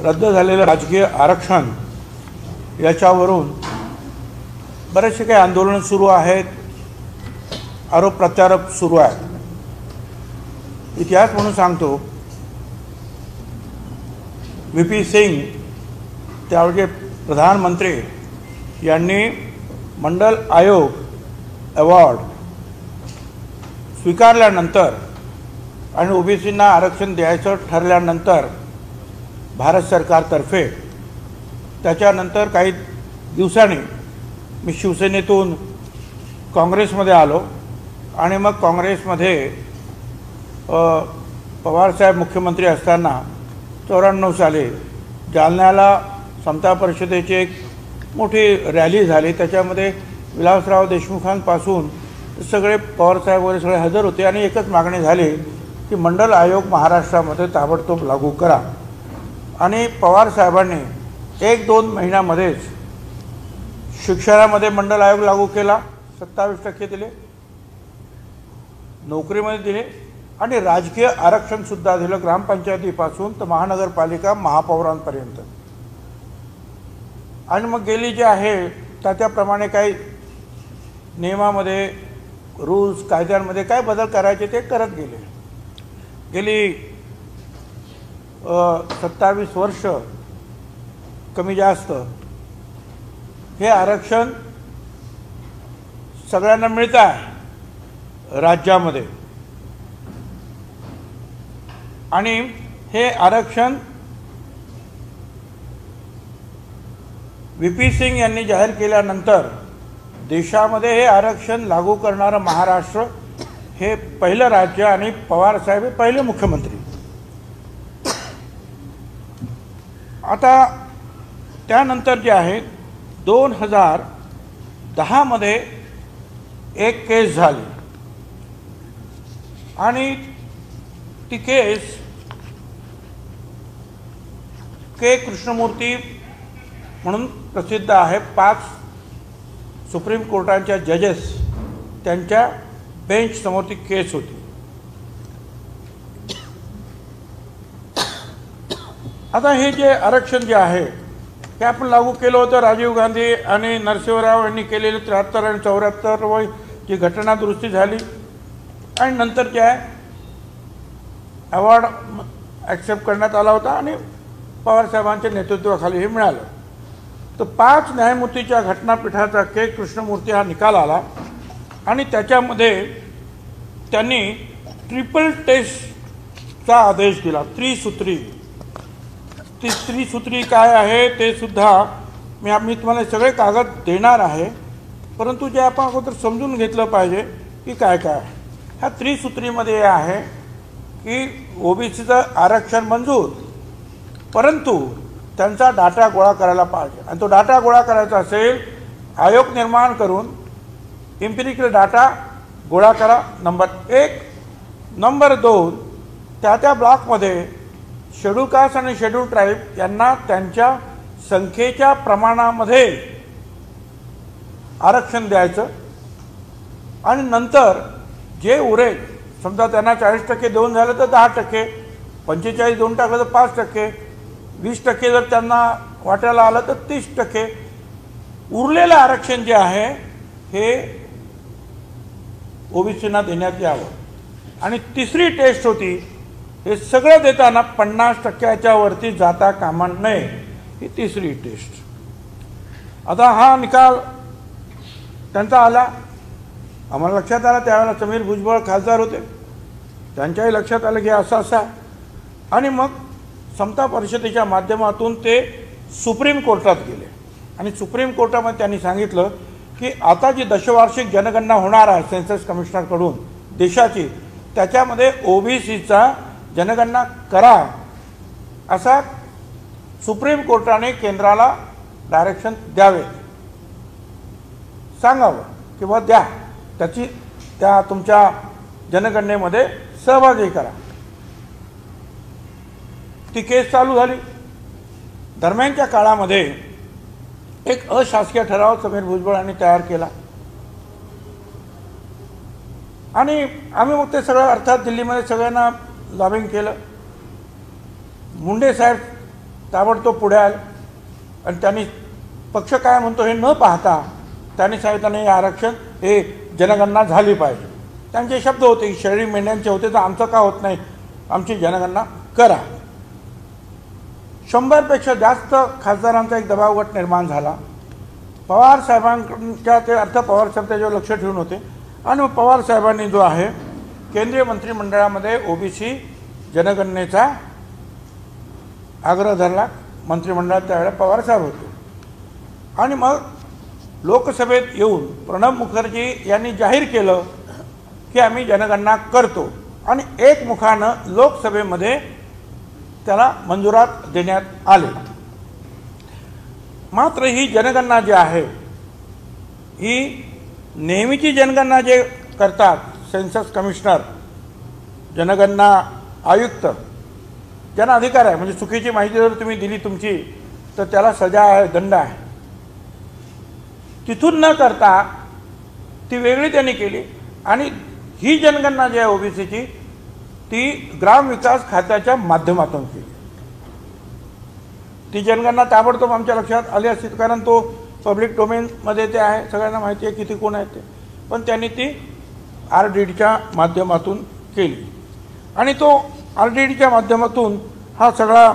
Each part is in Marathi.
रद्द झालेलं राजकीय आरक्षण याच्यावरून बरेचसे काही आंदोलन सुरू आहेत, आरोप प्रत्यारोप सुरू आहेत. इतिहास म्हणून सांगतो, VP सिंग त्यावेळचे प्रधानमंत्री यांनी मंडल आयोग अवॉर्ड स्वीकारल्यानंतर आणि ओबीसींना आरक्षण द्यायचं ठरल्यानंतर भारत सरकारतर्फे त्याच्यानंतर काही दिवसांनी मी शिवसेनेतून काँग्रेसमध्ये आलो आणि मग काँग्रेसमध्ये पवारसाहेब मुख्यमंत्री असताना 94 साली जालन्याला समता परिषदेची एक मोठी रॅली झाली. त्याच्यामध्ये विलासराव देशमुखांपासून सगळे पवारसाहेब वगैरे सगळे हजर होते आणि एकच मागणी झाली की मंडल आयोग महाराष्ट्रामध्ये ताबडतोब लागू करा. आणि पवारसाहेबांनी 1-2 महिन्यामध्येच शिक्षणामध्ये मंडल आयोग लागू केला, 27% दिले, नोकरीमध्ये दिले आणि राजकीय आरक्षणसुद्धा दिलं, ग्रामपंचायतीपासून तर महानगरपालिका महापौरांपर्यंत. आणि मग गेली जे आहे त्याप्रमाणे काही नियमामध्ये रूल्स कायद्यांमध्ये काय बदल करायचे ते करत गेले. गेली 27 वर्ष कमी जास्त हे आरक्षण सगळ्यांना मिळतं आहे राज्यामध्ये. आणि हे आरक्षण VP सिंग यांनी जाहीर केल्यानंतर देशामध्ये हे आरक्षण लागू करणारं महाराष्ट्र हे पहिलं राज्य आणि पवारसाहेब हे पहिले मुख्यमंत्री. आता त्यानंतर जे आहे 2010 मध्ये एक केस झाली आणि ती केस के कृष्णमूर्ती म्हणून प्रसिद्ध आहे. 5 सुप्रीम कोर्टाच्या जजेस त्यांच्या बेंच समोर ती केस होती. आता हे जे आरक्षण जे आहे हे आपण लागू केलं होतं. राजीव गांधी आणि नरसिंहराव यांनी केलेले 73 आणि 74 जी घटना दुरुस्ती झाली आणि नंतर जे आहे अवॉर्ड ॲक्सेप्ट करण्यात आला होता आणि पवारसाहेबांच्या नेतृत्वाखाली हे मिळालं. तर 5 न्यायमूर्तीच्या घटनापीठाचा के कृष्णमूर्ती हा निकाल आला आणि त्याच्यामध्ये त्यांनी ट्रिपल टेस्टचा आदेश दिला. त्रिसूत्री. ती त्रिसूत्री काय आहे ते सुद्धा मी तुम्हाला सगळे कागद देणार आहे, परंतु जे आपण अगोदर समजून घेतलं पाहिजे की काय काय. ह्या त्रिसूत्रीमध्ये आहे की ओबीसीचं आरक्षण मंजूर, परंतु त्यांचा डाटा गोळा करायला पाहिजे. आणि तो डाटा गोळा करायचा असेल आयोग निर्माण करून इम्पिरिकल डाटा गोळा करा, नंबर 1. नंबर 2, त्या ब्लॉकमध्ये शेड्यूल कास्ट आणि शेड्यूल ट्राईब यांना त्यांच्या संख्येच्या प्रमाणामध्ये आरक्षण द्यायचं. आणि नंतर जे उरेल, समजा त्यांना 40% देऊन झालं तर 10%, 45 देऊन टाकलं तर 5%, 20% जर त्यांना वाट्याला आलं तर 30%. उरलेलं आरक्षण जे आहे हे ओबीसींना देण्यात यावं. आणि तिसरी टेस्ट होती, हे सगळं देताना 50%च्या वरती जाता कामा नये, ही तिसरी टेस्ट. आता हा निकाल त्यांचा आला, आम्हाला लक्षात आलं, त्यावेळेला समीर भुजबळ खासदार होते, त्यांच्याही लक्षात आलं की असा आणि मग समता परिषदेच्या माध्यमातून ते सुप्रीम कोर्टात गेले. आणि सुप्रीम कोर्टामध्ये त्यांनी सांगितलं की आता जी दशवार्षिक जनगणना होणार आहे सेन्सस कमिशनरकडून देशाची, त्याच्यामध्ये ओबीसीचा जनगणना करा असा सुप्रीम कोर्टाने केंद्राला डायरेक्शन द्यावे, सांगावं किंवा द्या, त्या तुमच्या जनगणनेमध्ये सहभागी करा. ती केस चालू झाली. दरम्यानच्या काळामध्ये एक अशासकीय ठराव समीर भुजबळ यांनी तयार केला आणि आम्ही मग ते सगळं अर्थात दिल्लीमध्ये सगळ्यांना लॉबिंग केलं. मुंडे साहेब ताबडतोब पुढे आले आणि त्यांनी पक्ष काय म्हणतो हे न पाहता त्यांनी सांगितलं नाही, आरक्षण हे जनगणना झाली पाहिजे. त्यांचे शब्द होते की शेळी मेंढ्यांचे होते तर आमचं का होत नाही, आमची जनगणना करा. 100पेक्षा जास्त खासदारांचा एक दबाव गट निर्माण झाला. पवार साहेबांच्या ते अर्थ पवार साहेब त्याच्यावर लक्ष ठेवून होते आणि पवार साहेबांनी जो आहे केंद्रीय मंत्रिमंडळामध्ये ओबीसी जनगणनेचा आग्रह धरला. मंत्रिमंडळात त्यावेळेला पवार साहेब होते आणि मग लोकसभेत येऊन प्रणब मुखर्जी यांनी जाहीर केलं की आम्ही जनगणना करतो आणि एकमुखानं लोकसभेमध्ये त्याला मंजुरात देण्यात आले. मात्र ही जनगणना जी आहे ही नेहमीची जनगणना जे करतात सेन्सस कमिशनर, जनगणना आयुक्त, ज्यांना अधिकार आहे, म्हणजे चुकीची माहिती जर तुम्ही दिली तुमची तर त्याला सजा आहे, दंड आहे, तिथून न करता ती वेगळी त्यांनी केली. आणि ही जनगणना जी आहे ओबीसीची ती ग्रामविकास खात्याच्या माध्यमातून केली. ती जनगणना ताबडतोब आमच्या लक्षात आली असती, कारण तो पब्लिक डोमेनमध्ये ते आहे, सगळ्यांना माहिती आहे किती कोण आहेत ते. पण त्यांनी ती RDDच्या माध्यमातून केली आणि तो RDDच्या माध्यमातून हा सगळा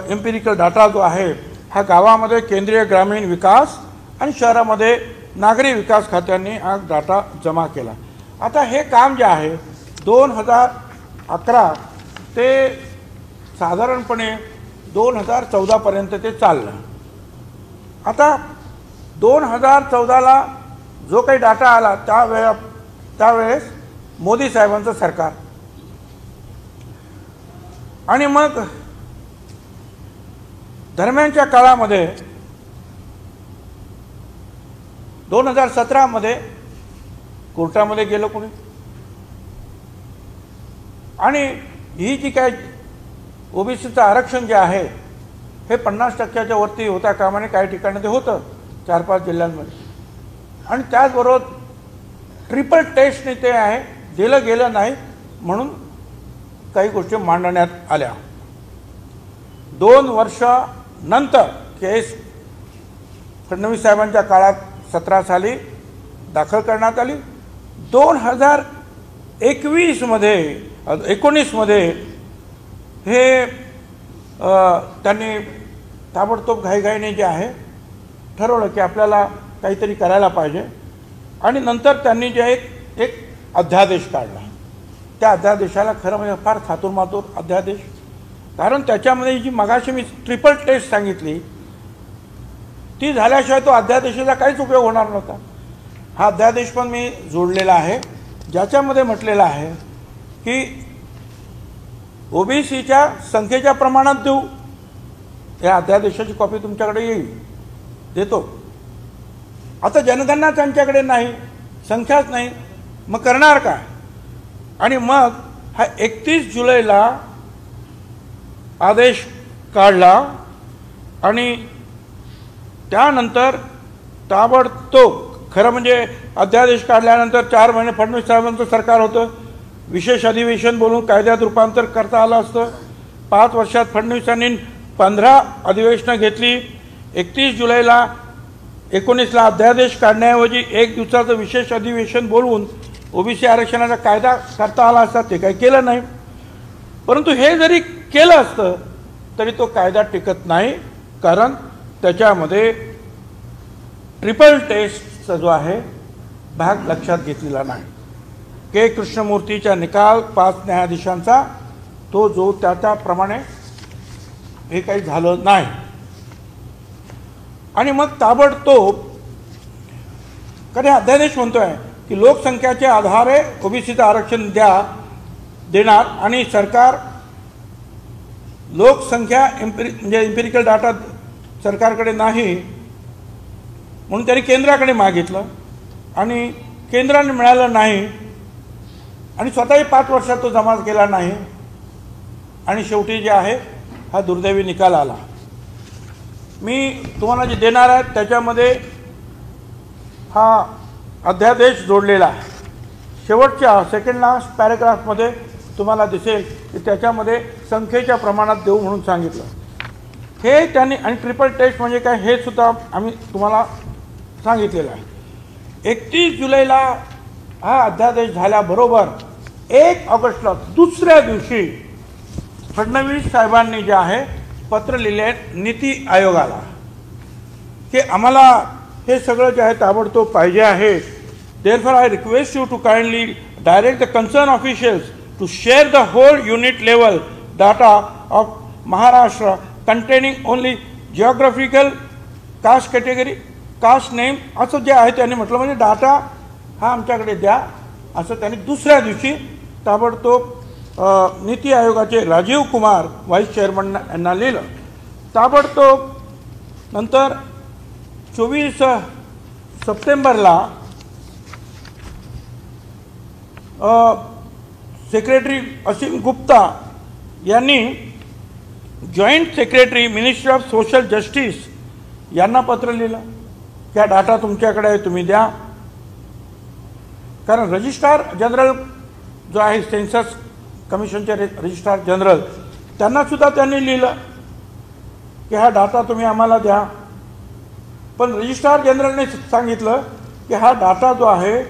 एम्पिरिकल डाटा जो आहे हा गावामध्ये केंद्रीय ग्रामीण विकास आणि शहरामध्ये नागरी विकास खात्यांनी हा डाटा जमा केला. आता हे काम जे आहे 2011 ते साधारणपणे 2014पर्यंत ते चाललं. आता 2014ला जो काही डाटा आला त्यावेळेस मोदी साहेबांचं सरकार आणि मग दरम्यानच्या काळामध्ये 2017मध्ये कोर्टामध्ये गेलं कोणी आणि ही जी काय ओबीसीचं आरक्षण जे आहे हे 50%च्या वरती होता कामाने काही ठिकाणी ते होतं 4-5 जिल्ह्यांमध्ये. आणि त्याचबरोबर ट्रिपल टेस्टने ते आहे दिलं गेलं नाही म्हणून काही गोष्टी मांडण्यात आल्या. 2 वर्षानंतर केस फडणवीस साहेबांच्या काळात 17 साली दाखल करण्यात आली. 2019मध्ये हे त्यांनी ताबडतोब घाईघाईने जे आहे ठरवलं की आपल्याला काहीतरी करायला पाहिजे आणि नंतर त्यांनी जे एक अध्यादेश काढला. त्या अध्यादेशाला खरं म्हणजे फार थातूरमातूर अध्यादेश, कारण त्याच्यामध्ये जी मगाशी मी ट्रिपल टेस्ट सांगितली ती झाल्याशिवाय तो अध्यादेशाचा काहीच उपयोग होणार नव्हता. हा अध्यादेश पण मी जोडलेला आहे ज्याच्यामध्ये म्हटलेलं आहे की ओबीसीच्या संख्येच्या प्रमाणात देऊ. या अध्यादेशाची कॉपी तुमच्याकडे येईल, देतो. आता जनगणना त्यांच्याकडे नाही, संख्याच नाही, मग करणार काय? आणि मग हा 31 जुलैला आदेश काढला आणि त्यानंतर ताबडतोब खरं म्हणजे अध्यादेश काढल्यानंतर 4 महिने फडणवीस साहेबांचं सरकार होतं. विशेष अधिवेशन बोलून कायद्यात रूपांतर करता आलं असतं. 5 वर्षात फडणवीसांनी 15 अधिवेशनं घेतली. 31 जुलैला 19ला अध्यादेश काढण्याऐवजी 1 दिवसाचं विशेष अधिवेशन बोलवून ओबीसी आरक्षणाचा कायदा करता आला असता, ते काही केलं नाही. परंतु हे जरी केलं असतं तरी तो कायदा टिकत नाही, कारण त्याच्यामध्ये ट्रिपल टेस्टचा जो आहे भाग लक्षात घेतलेला नाही. के कृष्णमूर्तीच्या निकाल 5 न्यायाधीशांचा तो जो त्याप्रमाणे हे काही झालं नाही. आणि मग ताबडतोब कधी अध्यादेश म्हणतोय की लोकसंख्याच्या आधारे ओबीसीचं आरक्षण देणार आणि सरकार लोकसंख्या म्हणजे एम्पिरिकल डाटा सरकारकडे नाही म्हणून त्यांनी केंद्राकडे मागितलं आणि केंद्राने मिळालं नाही आणि स्वतःही 5 वर्षात तो जमा केला नाही आणि शेवटी जे आहे हा दुर्दैवी निकाल आला. मी तुम्हाला जे देणार आहे त्याच्यामध्ये हा अध्यादेश जोडलेला आहे. शेवटच्या सेकंड लास्ट पॅरेग्राफमध्ये तुम्हाला दिसेल की त्याच्यामध्ये संख्येच्या प्रमाणात देऊ म्हणून सांगितलं. हे त्यांनी, आणि ट्रिपल टेस्ट म्हणजे काय हे सुद्धा आम्ही तुम्हाला सांगितलेलं आहे. 31 जुलैला हा अध्यादेश झाल्याबरोबर 1 ऑगस्टला दुसऱ्या दिवशी फडणवीस साहेबांनी जे आहे पत्र लिहिले नीती आयोगाला की आम्हाला हे सगळं जे आहे ताबडतोब पाहिजे आहे. Therefore I request you to kindly direct the concern officials to share the whole unit level data of Maharashtra containing only geographical caste category caste name असं जे आहे त्यांनी म्हटलं, म्हणजे डाटा हा आमच्याकडे द्या असं त्यांनी दुसऱ्या दिवशी ताबडतोब नीती आयोगाचे राजीव कुमार व्हाईस चेअरमन यांना लिहिलं. ताबडतोब नंतर 24 सप्टेंबरला सेक्रेटरी असीम गुप्ता यांनी joint secretary ministry of social justice यांना पत्र लिहिलं की हा डाटा तुमच्याकडे आहे, तुम्ही द्या. कारण रजिस्ट्रार जनरल जो आहे सेन्सस कमिशनचे रजिस्ट्रार जनरल त्यांनासुद्धा त्यांनी लिहिलं की हा डाटा तुम्ही आम्हाला द्या. पण रजिस्ट्रार जनरलने सांगितलं की हा डाटा जो आहे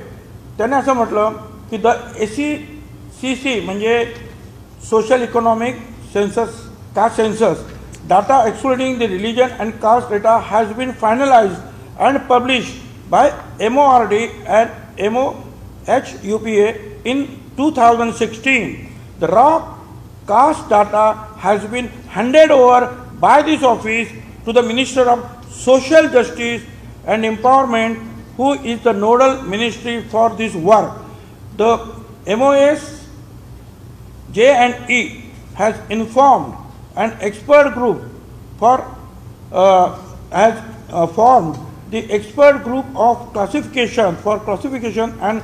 त्याने असं म्हटलं की द SECC म्हणजे social economic census caste census data excluding the religion and caste data has been finalised and published by MORD and MOHUPA in 2016. The raw caste data has been handed over by this office to the Minister of Social Justice and Empowerment, who is the nodal ministry for this work. The MOS J&E has informed an expert group has formed the expert group of classification and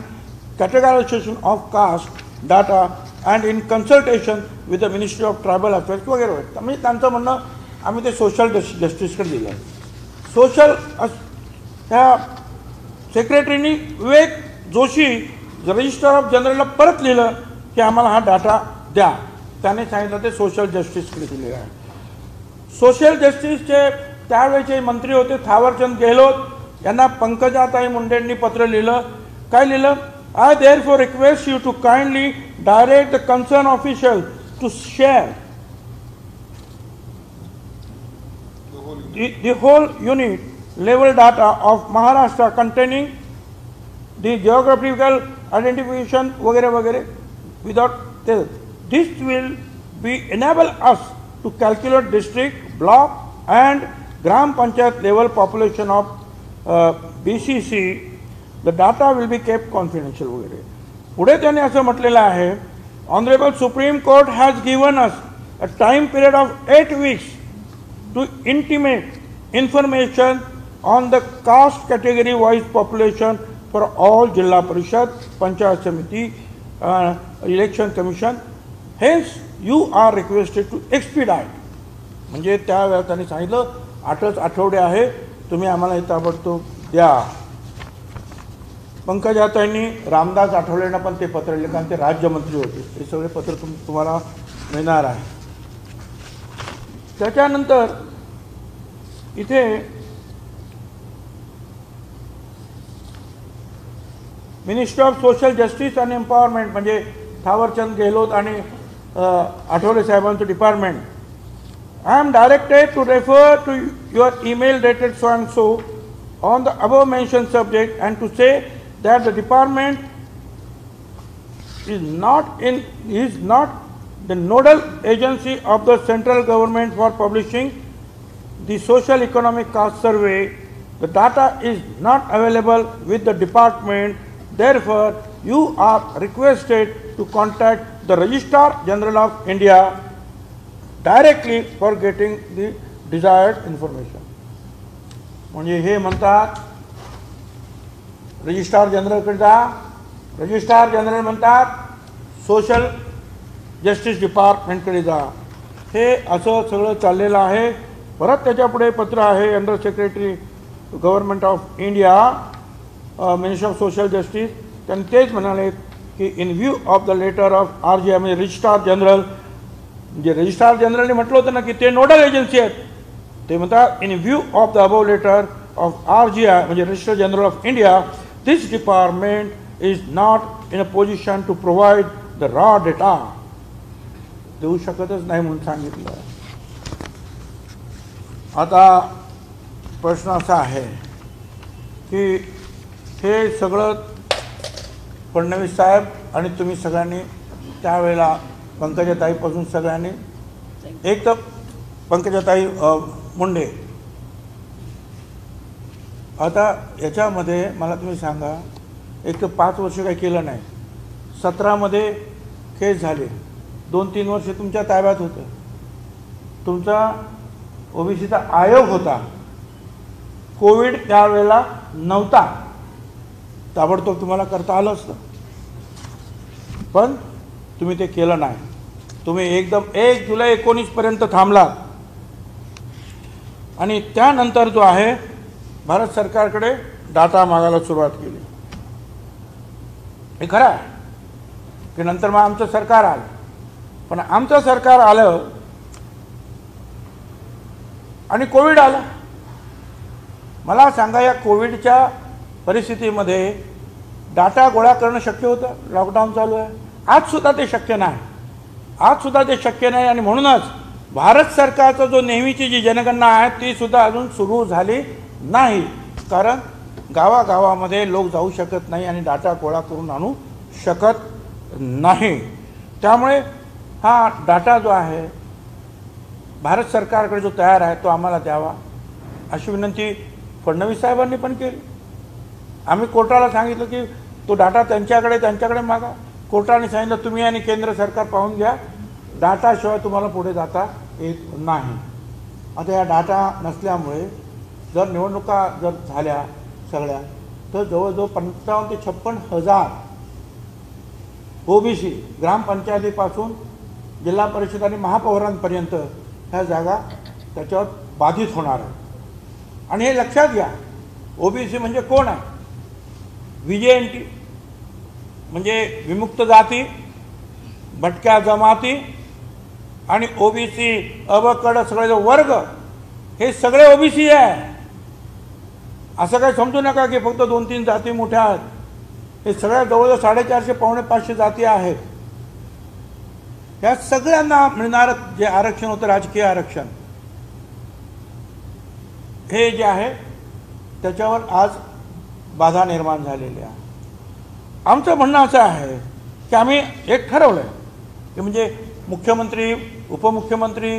categorization of caste data and in consultation with the Ministry of Tribal Affairs वगैरे वगैरे. म्हणजे त्यांचं म्हणणं आम्ही ते सोशल जस्टिसकडे दिलं आहे. सोशल ह्या सेक्रेटरीनी विवेक जोशी रजिस्ट्रार ऑफ जनरलला परत लिहिलं की आम्हाला हा डाटा द्या. त्याने सांगितलं ते सोशल जस्टिसकडे दिलेलं आहे. सोशल जस्टिसचे त्यावेळेचे मंत्री होते थावरचंद गेहलोत यांना पंकजाताई मुंडेंनी पत्र लिहिलं. काय लिहिलं? I therefore request you to kindly direct the concerned officials to share the whole unit level data of Maharashtra containing the geographical identification वगैरह वगैरह without this. This will be enable us to calculate district, block and Gram Panchayat level population of BCC. The data will be kept confidential वगैरे. पुढे त्यांनी असं म्हटलेलं आहे, honourable supreme court has given us a time period of 8 weeks to intimate information on the caste category wise population for all zilla parishad, panchayat samiti, election commission. Hence you are requested to expedite. म्हणजे त्यावेळेला त्यांनी सांगितलं 8च आठवडे आहे, तुम्ही आम्हाला हे ताबडतोब द्या. पंकजाताईंनी रामदास आठवलेंना पण ते पत्र लिहिलं कारण ते राज्यमंत्री होते. हे सगळे पत्र तुम्हाला मिळणार आहे. त्याच्यानंतर इथे ministry of social justice and empowerment म्हणजे थावरचंद गेहलोत आणि आठवले साहेबांचं department. I am directed to refer to your email dated so and so on the above mention subject and to say that the department is not the nodal agency of the central government for publishing the social economic caste survey. The data is not available with the department. Therefore, you are requested to contact the Registrar General of India directly for getting the desired information. म्हणजे हे म्हणतात रजिस्ट्रार जनरलकडे जा. रजिस्ट्रार जनरल म्हणतात सोशल जस्टिस डिपार्टमेंटकडे जा. हे असं सगळं चाललेलं आहे. परत त्याच्यापुढे पत्र आहे under secretary government of India ministry of social justice. त्यांनी तेच म्हणाले की in view of the letter of RJ म्हणजे रजिस्ट्रार जनरल. म्हणजे रजिस्ट्रार जनरलने म्हटलं होतं ना की ते नोडल एजन्सी आहेत, ते म्हणतात in view of the above letter of RGI म्हणजे registrar general of India, this department is not in a position to provide the raw data. देऊ शकतच नाही म्हणून सांगितलं. आता प्रश्न असा आहे की हे सगळं फडणवीस साहेब आणि तुम्ही सगळ्यांनी त्यावेळेला पंकजाताईपासून सगळ्यांनी, एक तर पंकजाताई मुंडे, आता याच्यामध्ये मला तुम्ही सांगा, एक तर 5 वर्ष काही केलं नाही, 17मध्ये केस झाले, 2-3 वर्ष तुमच्या ताब्यात होतं, तुमचा ओबीसीचा आयोग होता, कोविड त्यावेळेला नव्हता, ताबडतोब तुम्हाला करता आलं असतं, पण तुम्ही ते केलं नाही. तुम्ही एकदम 1 जुलै 19 पर्यंत थांबला आणि त्यानंतर जो आहे भारत सरकारकडे डाटा मागायला सुरुवात केली. हे खरं आहे की नंतर मग आमचं सरकार आलं, पण आमचं सरकार आलं आणि कोविड आला. मला सांगा, या कोविडच्या परिस्थितीमध्ये डाटा गोळा करणं शक्य होतं? लॉकडाऊन चालू आहे, आजसुद्धा ते शक्य नाही, आजसुद्धा ते शक्य नाही. आणि म्हणूनच भारत सरकारचा जो नेहमीची जी जनगणना आहे ती सुद्धा अजून सुरू झाली नाही, कारण गावागावामध्ये लोक जाऊ शकत नाही आणि डाटा गोळा करून आणू शकत नाही. त्यामुळे हा डाटा जो आहे भारत सरकारकडे जो तयार आहे तो आम्हाला द्यावा अशी विनंती फडणवीस साहेबांनी पण केली. आम्ही कोर्टाला सांगितलं की तो डाटा त्यांच्याकडे मागा. कोर्टाने सांगितलं तुम्ही आणि केंद्र सरकार पाहून घ्या, डाटाशिवाय तुम्हाला पुढे जाता येत नाही. आता या डाटा नसल्यामुळे जर निवडणुका जर झाल्या सगळ्या, तर जवळजवळ 55,000 ते 56,000 ओबीसी ग्रामपंचायतीपासून जिल्हा परिषद आणि महापौरांपर्यंत ह्या जागा त्याच्यावर बाधित होणार आहे. आणि हे लक्षात घ्या, ओबीसी म्हणजे कोण आहे? VJNT म्हणजे विमुक्त जाती, भटक्या जमाती आणि ओबीसी अबकड सगळे वर्ग, हे सगळे ओबीसी आहे. असं काही समजू नका की फक्त 2-3 जाती मोठ्या आहेत. हे सगळ्या जवळजवळ 450-500 जाती आहेत. या सगळ्यांना मिळणारं जे आरक्षण होतं, राजकीय आरक्षण, हे जे आहे त्याच्यावर आज बाधा निर्माण झालेली आहे. आमचं म्हणणं असं आहे की आम्ही एक ठरवलं आहे की म्हणजे मुख्यमंत्री, उपमुख्यमंत्री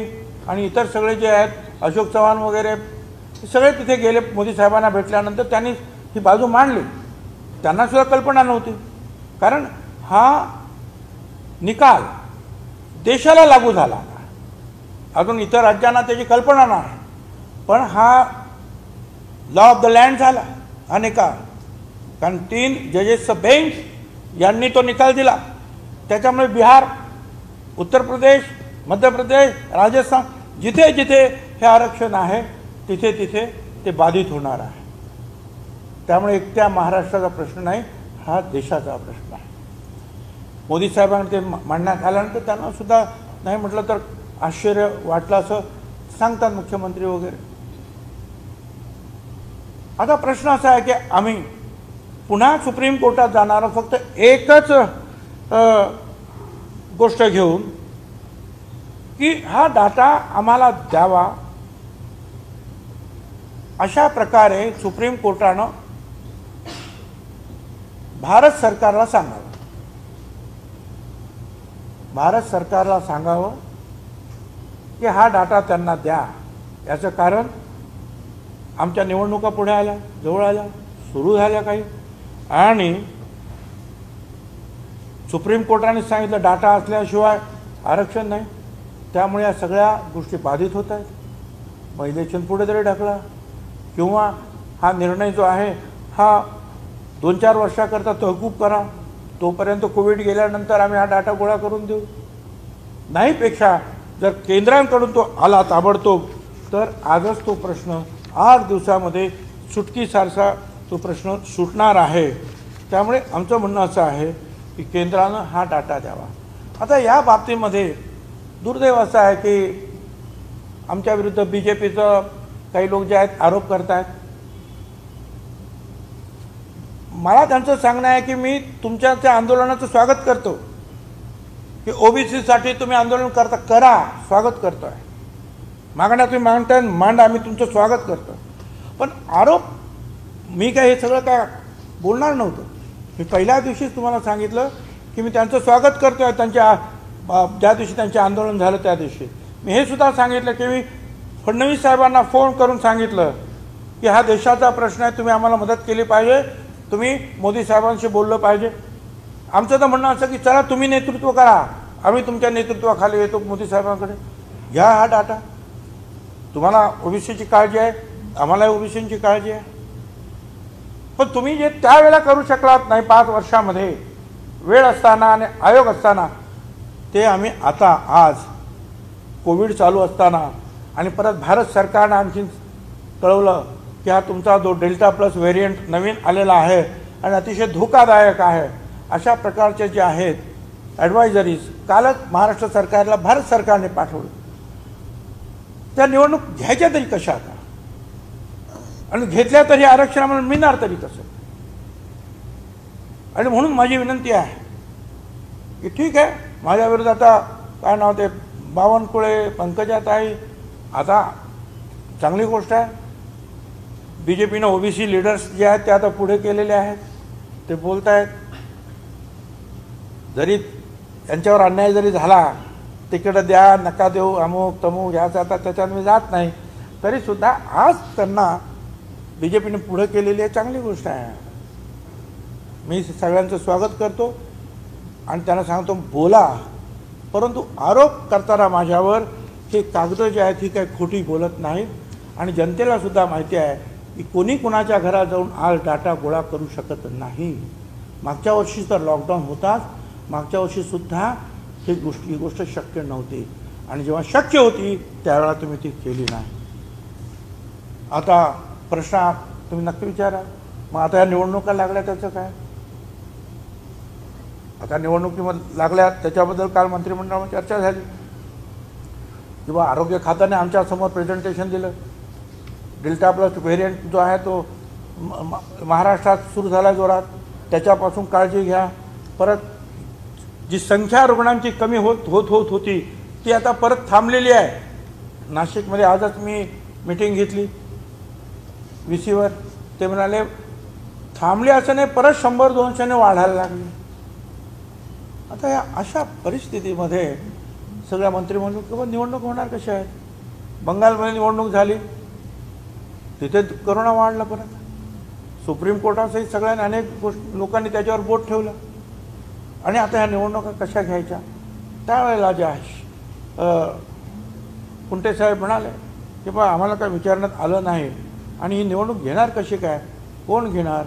आणि इतर सगळे जे आहेत, अशोक चव्हाण वगैरे, सगळे तिथे गेले. मोदी साहेबांना भेटल्यानंतर त्यांनी ही बाजू मांडली. त्यांना सुद्धा कल्पना नव्हती, कारण हा निकाल देशाला लागू झाला, अजून इतर राज्यांना त्याची कल्पना नाही, पण हा लॉ ऑफ द लँड झाला हा निकाल. कारण 3 जजेसचं बेंच यांनी तो निकाल दिला. त्याच्यामुळे बिहार, उत्तर प्रदेश, मध्य प्रदेश, राजस्थान, जिथे जिथे हे आरक्षण आहे तिथे तिथे ते बाधित होणार आहे. त्यामुळे एकट्या महाराष्ट्राचा प्रश्न नाही, हा देशाचा प्रश्न आहे. मोदी साहेबांना ते मांडण्यात आल्यानंतर त्यांना सुद्धा नाही म्हटलं तर आश्चर्य वाटलं असं सांगतात मुख्यमंत्री वगैरे. आता प्रश्न असा आहे की आम्ही पुन्हा सुप्रीम कोर्टात जाणार, फक्त एकच गोष्ट घेऊन की हा डाटा आम्हाला द्यावा, अशा प्रकारे सुप्रीम कोर्टानं भारत सरकारला सांगावं. भारत सरकारला सांगावं की हा डाटा त्यांना द्या. याचं कारण आमच्या निवडणुका पुढे आल्या, जवळ आल्या, सुरू झाल्या काही, आणि सुप्रीम कोर्टाने सांगितलं डाटा असल्याशिवाय आरक्षण नाही. त्यामुळे या सगळ्या गोष्टी बाधित होत आहेत. मग इलेक्शन पुढे तरी ढकला, किंवा हा निर्णय जो आहे हा 2-4 वर्षाकरता तहकूब करा, तोपर्यंत कोविड गेल्यानंतर आम्ही हा डाटा गोळा करून देऊ. नाहीपेक्षा जर केंद्रांकडून तो आला ताबडतोब, तर आजच तो प्रश्न 8 दिवसामध्ये सुटकीसारखा तो प्रश्न सुटणार आहे. त्यामुळे आमचं म्हणणं असं आहे की केंद्रानं हा डाटा द्यावा. आता या बाबतीमध्ये दुर्दैव असं आहे की आमच्या विरुद्ध BJPचं काही लोक जे आहेत आरोप करत आहेत. मला त्यांचं सांगणं आहे की मी तुमच्या त्या आंदोलनाचं स्वागत करतो की OBCसाठी तुम्ही आंदोलन करता, करा, स्वागत करतो आहे. मागण्या तुम्ही मागताय, मांडा, आम्ही तुमचं स्वागत करतो. पण आरोप मी काय हे सगळं काय बोलणार नव्हतं. मी पहिल्या दिवशीच तुम्हाला सांगितलं की मी त्यांचं स्वागत करतो आहे. त्यांच्या ज्या दिवशी त्यांचे आंदोलन झालं त्या दिवशी मी हे सुद्धा सांगितलं की मी फडणवीस साहेबांना फोन करून सांगितलं की हा देशाचा प्रश्न आहे, तुम्ही आम्हाला मदत केली पाहिजे, तुम्ही मोदी साहेबांशी बोललं पाहिजे. आमचं तर म्हणणं असं की चला तुम्ही नेतृत्व करा, आम्ही तुमच्या नेतृत्वाखाली येतो मोदी साहेबांकडे, घ्या हा डाटा. तुम्हाला OBCची काळजी आहे, आम्हाला OBCची काळजी आहे. पण तुम्ही जे त्यावेळेला करू शकलात नाही 5 वर्षामध्ये, वेळ असताना आणि आयोग असताना, ते आम्ही आता आज कोविड चालू असताना आणि परत भारत सरकारनं आणखी कळवलं की हा तुमचा जो डेल्टा प्लस व्हेरियंट नवीन आलेला आहे आणि अतिशय धोकादायक आहे, अशा प्रकारचे जे आहेत ॲडवायझरीज कालच महाराष्ट्र सरकारला भारत सरकारने पाठवलं. त्या निवडणूक घ्यायच्या तरी कशा आता, आणि घेतल्या तरी आरक्षण आम्हाला मिळणार तरी कसं. आणि म्हणून माझी विनंती आहे की ठीक आहे, माझ्या विरुद्ध आता काय नाव ते बावनकुळे, पंकजाताई, आता चांगली गोष्ट आहे. BJPनं OBC लीडर्स जे आहेत ते आता पुढे केलेले आहेत, ते बोलत आहेत. जरी त्यांच्यावर अन्याय जरी झाला, तिकडं द्या, नका देऊ, अमुक तमुक ह्याच, आता त्याच्यात मी जात नाही, तरीसुद्धा आज त्यांना BJPने पुढे केलेली आहे, चांगली गोष्ट आहे. मी सगळ्यांचं स्वागत करतो आणि त्यांना सांगतो बोला, परंतु आरोप करताना माझ्यावर हे कागदं जे आहेत ही काही खोटी बोलत नाहीत. आणि जनतेला सुद्धा माहिती आहे की कोणी कुणाच्या घरात जाऊन आज डाटा गोळा करू शकत नाही. मागच्या वर्षी तर लॉकडाऊन होताच, मागच्या वर्षीसुद्धा ही गोष्ट शक्य नव्हती, आणि जेव्हा शक्य होती त्यावेळेला तुम्ही ती केली नाही. आता प्रश्न तुम्ही नक्की विचारा, मग आता या निवडणुका लागल्या त्याचं काय. आता निवडणुकीमध्ये लागल्या त्याच्याबद्दल काल मंत्रिमंडळामध्ये चर्चा झाली किंवा आरोग्य खात्याने आमच्यासमोर प्रेझेंटेशन दिलं. डेल्टा प्लस व्हेरियंट जो आहे तो महाराष्ट्रात सुरू झाला जोरात, त्याच्यापासून काळजी घ्या. परत जी संख्या रुग्णांची कमी होती ती आता परत थांबलेली आहे. नाशिकमध्ये आजच मी मीटिंग घेतली VCवर, ते म्हणाले थांबली असं नाही, परत 100-200ने वाढायला लागली. आता या अशा परिस्थितीमध्ये सगळ्या मंत्रिमंडळ किंवा निवडणूक होणार कशा आहेत. बंगालमध्ये निवडणूक झाली, तिथे करोना वाढला. परत सुप्रीम कोर्टासहित सगळ्यांनी अनेक लोकांनी त्याच्यावर बोट ठेवलं. आणि आता ह्या निवडणुका कशा घ्यायच्या. त्यावेळेला जे आहे कुंटे साहेब म्हणाले की बा आम्हाला काय विचारण्यात आलं नाही, आणि ही निवडणूक घेणार कशी काय, कोण घेणार.